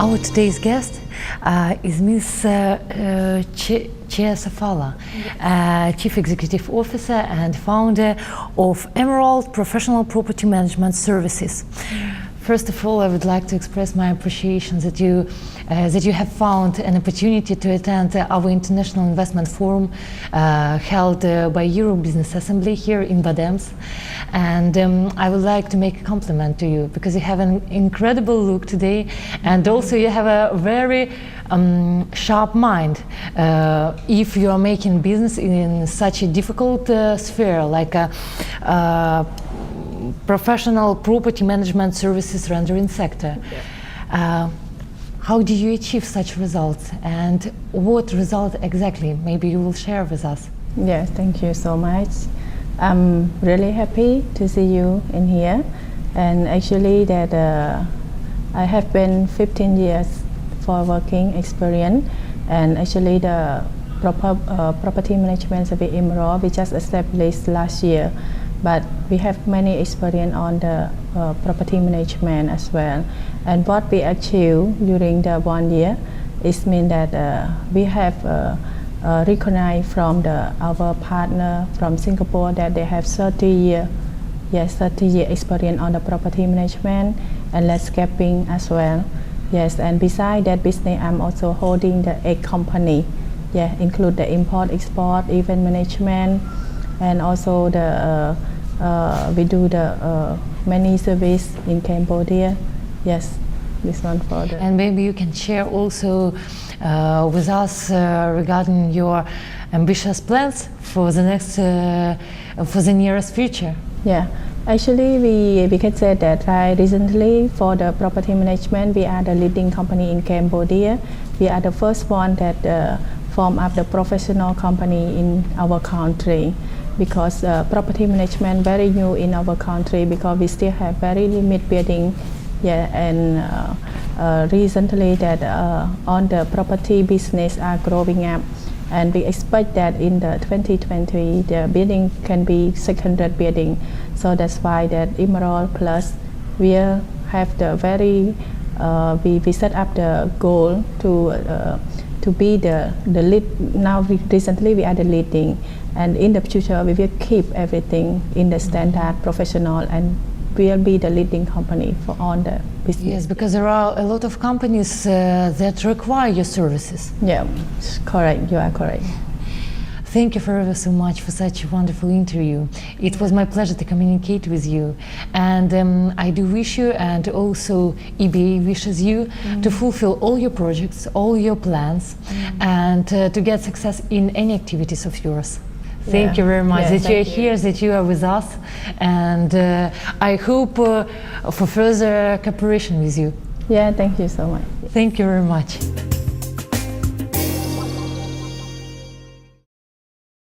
Our today's guest is Ms. Chia Safala, Chief Executive Officer and founder of Emerald Professional Property Management Services. First of all, I would like to express my appreciation that you have found an opportunity to attend our International Investment Forum held by Euro Business Assembly here in Bad Ems. And I would like to make a compliment to you because you have an incredible look today, and also you have a very sharp mind if you are making business in such a difficult sphere like a professional property management services rendering sector. How do you achieve such results, and what result exactly maybe you will share with us? Yes, thank you so much. I'm really happy to see you in here, and actually that I have been 15 years for working experience, and actually the property management service Emerald we just established last year, but we have many experience on the property management as well. And what we achieved during the 1 year is mean that we have recognized from our partner from Singapore that they have 30 year experience on the property management and landscaping as well. Yes, and beside that business, I'm also holding the 8 company. Yeah, include the import, export, event management, and also the we do the many service in Cambodia. Yes, this one for the. And maybe you can share also with us regarding your ambitious plans for the next, for the nearest future. Yeah, actually we can say that recently for the property management, we are the leading company in Cambodia. We are the first one that form up the professional company in our country, because property management very new in our country because we still have very limited building. Yeah, and recently that on the property business are growing up, and we expect that in the 2020 the building can be 600 building. So that's why that Emerald Plus will have the very we set up the goal to be the lead. Now recently we are the leading, and in the future we will keep everything in the standard professional and will be the leading company for all the business. Yes, because there are a lot of companies that require your services. Yeah, correct, you are correct. Thank you very so much for such a wonderful interview. It was my pleasure to communicate with you, and I do wish you, and also EBA wishes you to fulfill all your projects, all your plans, and to get success in any activities of yours. Thank you very much that you are here, that you are with us, and I hope for further cooperation with you. Yeah, thank you so much. Thank you very much.